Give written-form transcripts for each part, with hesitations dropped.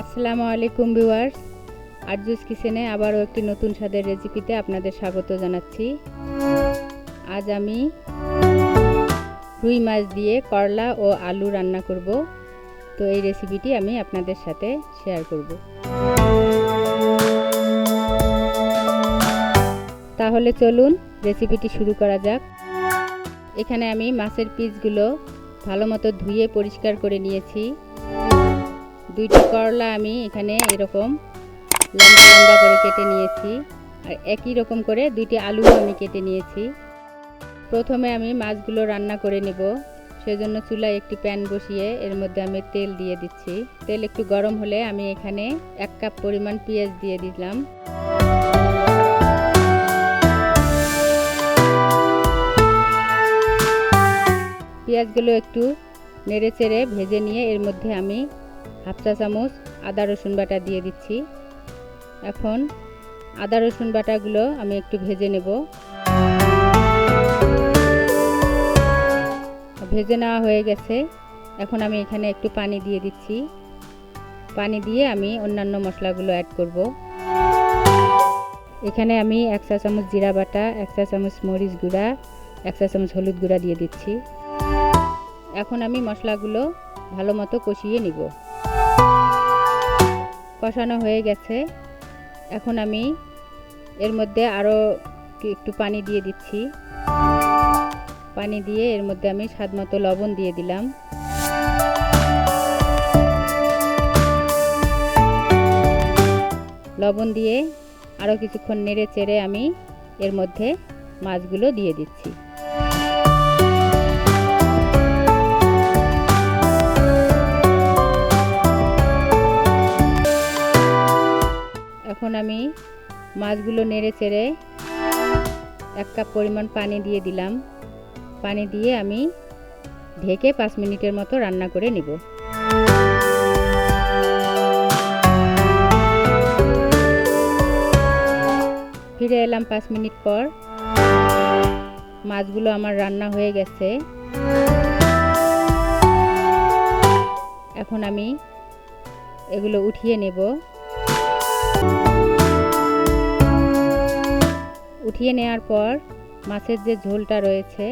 আসসালামু আলাইকুম ভিউয়ার্স, আরজুস কিচেনে আবারও একটি নতুন স্বাদের রেসিপিতে আপনাদের স্বাগত জানাচ্ছি। আজ আমি রুই মাছ দিয়ে করলা ও আলু রান্না করব। তো এই রেসিপিটি আমি আপনাদের সাথে শেয়ার করব। তাহলে চলুন রেসিপিটি শুরু করা যাক। এখানে আমি মাছের পিসগুলো ভালো মতো ধুয়ে পরিষ্কার করে নিয়েছি। দুইটি করলা আমি এখানে এরকম লম্বা লম্বা করে কেটে নিয়েছি, আর একই রকম করে দুইটি আলু আমি কেটে নিয়েছি। প্রথমে আমি মাছগুলো রান্না করে নেব। সেজন্য চুলায় একটি প্যান বসিয়ে এর মধ্যে আমি তেল দিয়ে দিচ্ছি। তেল একটু গরম হলে আমি এখানে 1 কাপ পরিমাণ পেঁয়াজ দিয়ে দিলাম। পেঁয়াজগুলো একটু নেড়ে চেড়ে ভেজে নিয়ে এর মধ্যে আমি 1/2 চা চামচ আদা রসুন বাটা দিয়ে দিচ্ছি। এখন আদা রসুন বাটাগুলো আমি একটু ভেজে নেব। ভেজে নেওয়া হয়ে গেছে। এখন আমি এখানে একটু পানি দিয়ে দিচ্ছি। পানি দিয়ে আমি অন্যান্য মশলাগুলো অ্যাড করব। এখানে আমি 1 চা চামচ জিরা বাটা, 1 চা চামচ মরিচ গুঁড়া, 1 চা চামচ হলুদ গুঁড়া দিয়ে দিচ্ছি। এখন আমি মশলাগুলো ভালো মতো কষিয়ে নিব। কষানো হয়ে গেছে। এখন আমি এর মধ্যে আরও একটু পানি দিয়ে দিচ্ছি। পানি দিয়ে এর মধ্যে আমি স্বাদমতো লবণ দিয়ে দিলাম। লবণ দিয়ে আরও কিছুক্ষণ নেড়ে চেড়ে আমি এর মধ্যে মাছগুলো দিয়ে দিচ্ছি। এখন আমি মাছগুলো নেড়ে চেড়ে 1 কাপ পরিমাণ পানি দিয়ে দিলাম। পানি দিয়ে আমি ঢেকে 5 মিনিটের মতো রান্না করে নিব। ফিরে এলাম 5 মিনিট পর। মাছগুলো আমার রান্না হয়ে গেছে। এখন আমি এগুলো উঠিয়ে নেব। উঠিয়ে নেওয়ার পর মাছের যে ঝোলটা রয়েছে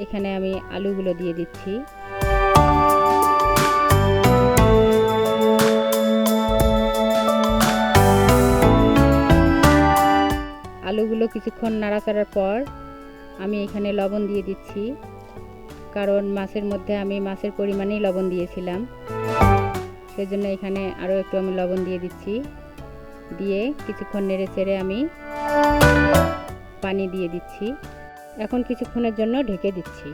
এখানে আমি আলুগুলো দিয়ে দিচ্ছি। আলুগুলো কিছুক্ষণ নাড়াচাড়ার পর আমি এখানে লবণ দিয়ে দিচ্ছি, কারণ মাছের মধ্যে আমি মাছের পরিমাণেই লবণ দিয়েছিলাম। সেজন্য এখানে আরও একটু আমি লবণ দিয়ে দিচ্ছি। দিয়ে কিছুক্ষণ নেড়ে চেড়ে আমি পানি দিয়ে দিচ্ছি। এখন কিছুক্ষণের জন্য ঢেকে দিচ্ছি।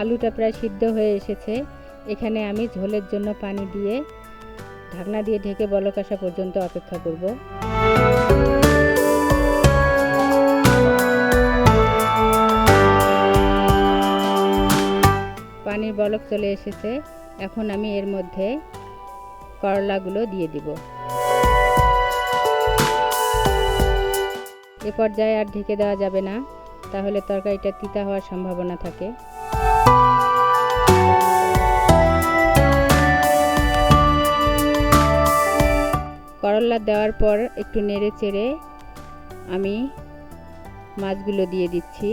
আলুটা প্রায় সিদ্ধ হয়ে এসেছে। এখানে আমি ঝোলের জন্য পানি দিয়ে ঢাকনা দিয়ে ঢেকে বলক আসা পর্যন্ত অপেক্ষা করব। পানির বলক চলে এসেছে। এখন আমি এর মধ্যে করলাগুলো দিয়ে দিব। এ পর্যায়ে আর ঢেকে দেওয়া যাবে না, তাহলে তরকারিটা তিতা হওয়ার সম্ভাবনা থাকে। করলা দেওয়ার পর একটু নেড়ে চেড়ে আমি মাছগুলো দিয়ে দিচ্ছি।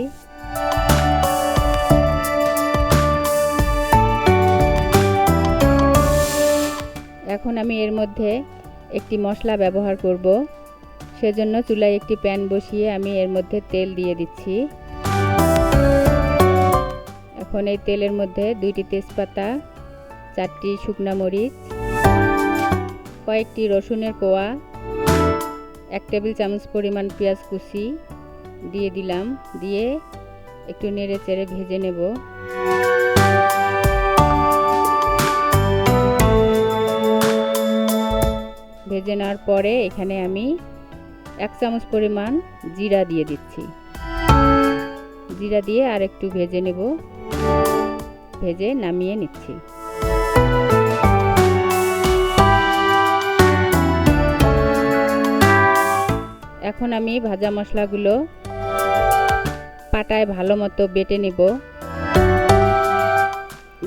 এখন আমি এর মধ্যে একটি মশলা ব্যবহার করব। সেজন্য চুলায় একটি প্যান বসিয়ে আমি এর মধ্যে তেল দিয়ে দিচ্ছি। এখন এই তেলের মধ্যে 2টি তেজপাতা, 4টি শুকনা মরিচ, কয়েকটি রসুনের কোয়া, 1 টেবিল চামচ পরিমাণ পেঁয়াজ কুচি দিয়ে দিলাম। দিয়ে একটু নেড়ে চেড়ে ভেজে নেব। ভেজে নেওয়ার পরে এখানে আমি 1 চামচ পরিমাণ জিরা দিয়ে দিচ্ছি। জিরা দিয়ে আর একটু ভেজে নেব। ভেজে নামিয়ে নিচ্ছি। এখন আমি ভাজা মশলাগুলো পাটায় ভালো মতো বেটে নেব।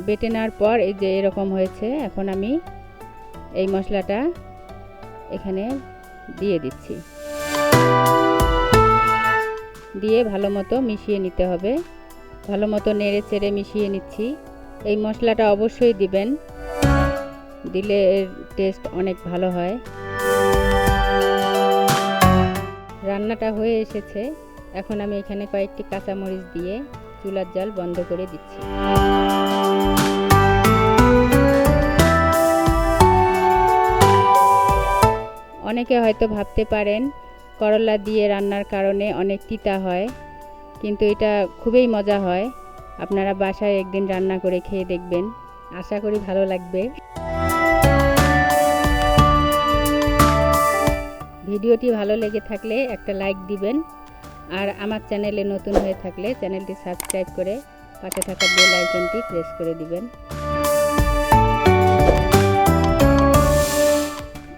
বেটে নেওয়ার পর এই যে এরকম হয়েছে, এখন আমি এই মশলাটা এখানে দিয়ে দিচ্ছি। দিয়ে ভালো মতো মিশিয়ে নিতে হবে। ভালো মতো নেড়ে চেড়ে মিশিয়ে নিচ্ছি। এই মশলাটা অবশ্যই দিবেন, দিলে এর টেস্ট অনেক ভালো হয়। রান্নাটা হয়ে এসেছে। এখন আমি এখানে কয়েকটি কাঁচামরিচ দিয়ে চুলার জাল বন্ধ করে দিচ্ছি। অনেকে হয়তো ভাবতে পারেন করলা দিয়ে রান্নার কারণে অনেক তিতা হয়, কিন্তু এটা খুবই মজা হয়। আপনারা বাসায় একদিন রান্না করে খেয়ে দেখবেন, আশা করি ভালো লাগবে। ভিডিওটি ভালো লেগে থাকলে একটা লাইক দিবেন, আর আমার চ্যানেলে নতুন হয়ে থাকলে চ্যানেলটি সাবস্ক্রাইব করে পাশে থাকা বেল আইকনটি প্রেস করে দিবেন।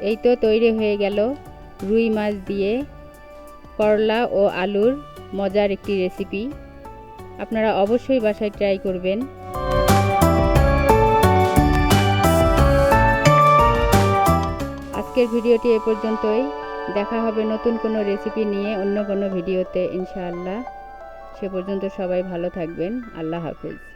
এই তো তৈরি হয়ে গেল রুই মাছ দিয়ে করলা ও আলুর মজার একটি রেসিপি। আপনারা অবশ্যই বাসায় ট্রাই করবেন। আজকের ভিডিওটি এ পর্যন্তই। দেখা হবে নতুন কোনো রেসিপি নিয়ে অন্য কোনো ভিডিওতে ইনশাআল্লাহ। সে পর্যন্ত সবাই ভালো থাকবেন। আল্লাহ হাফেজ।